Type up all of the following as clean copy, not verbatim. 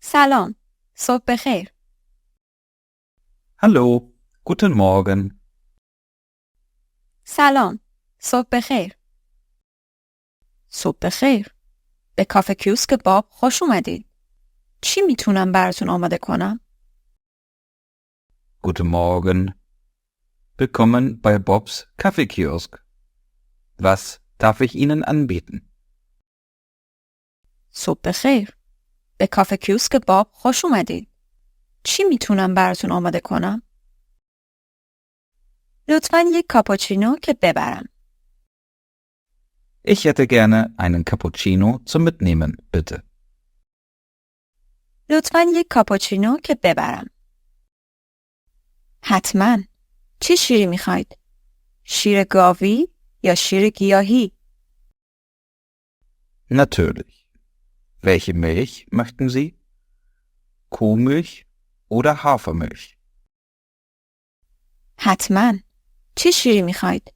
سلام. صبح بخیر. Hallo, guten Morgen. سلام. صبح بخیر. صبح بخیر. به کافه کیوسک باب خوش اومدید. چی میتونم براتون آماده کنم؟ Guten Morgen. Willkommen bei Bobs Kaffeekiosk. Was darf ich Ihnen anbieten? صبح بخیر. به کافه کیوسک باب خوش اومدید. چی میتونم براتون آماده کنم؟ لطفاً یک کاپوچینو که ببرم. Ich hätte gerne einen Cappuccino zum Mitnehmen, bitte. لطفاً یک کاپوچینو که ببرم. حتماً. چی شیری میخواید؟ شیر گاوی یا شیر گیاهی؟ Natürlich. Welche Milch möchten Sie? Kuhmilch oder Hafermilch? حتماً. چی شیری میخواید؟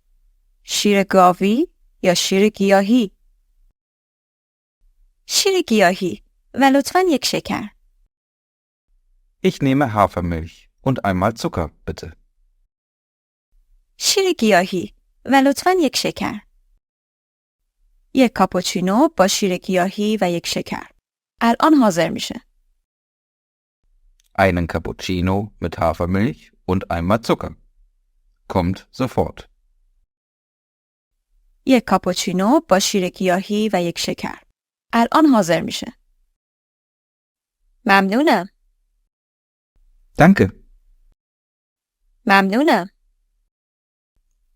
شیر گاوی یا شیر گیاهی؟ شیر گیاهی و لطفاً یک شکر. Ich nehme Hafermilch und einmal Zucker, bitte. شیر گیاهی و لطفاً یک شکر. یک کاپوچینو با شیر گیاهی و یک شکر. الان حاضر میشه. Einen Cappuccino mit Hafermilch und einmal Zucker. Kommt sofort. یک کاپوچینو با شیر گیاهی و یک شکر. الان حاضر میشه. ممنونم. Danke. ممنونم.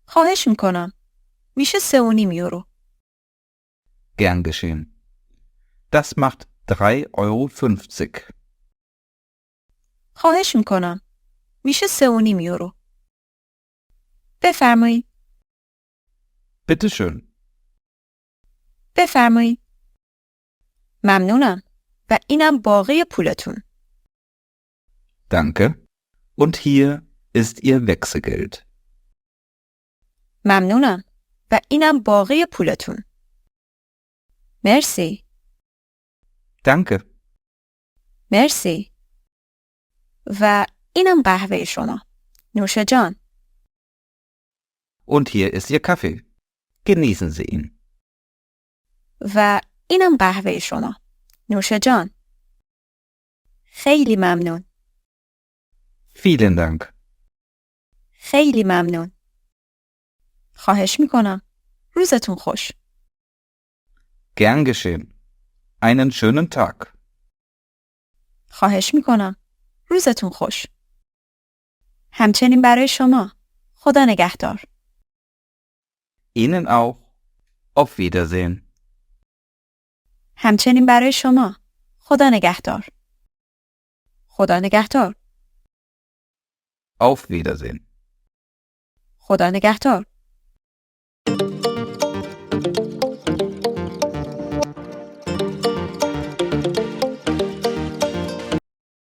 خواهش میکنم. میشه 3.5 یورو. Gern geschehen. Das macht 3,50 €. خواهش میکنم. میشه 3.5 یورو. بفرمایید. Bitte schön. بفرمایید. ممنونم. و اینم باقی پولتون. Danke. Und hier ist Ihr Wechselgeld. ممنونم. و اینم باقی پولتون. مرسی. Danke. مرسی. و اینم قهوه شما. نوش جان. Und hier ist Ihr Kaffee. Genießen Sie ihn. و اینم قهوه شما. نوش جان. خیلی ممنون. Vielen Dank. خیلی ممنون. خواهش میکنم. روزتون خوش. Gern geschehen. Einen schönen Tag. خواهش میکنم. روزتون خوش. همچنین برای شما. خدا نگهدار. Ihnen auch. Auf Wiedersehen. همچنین برای شما. خدا نگهدار. خدا نگهدار. Auf Wiedersehen. خدا نگهدار.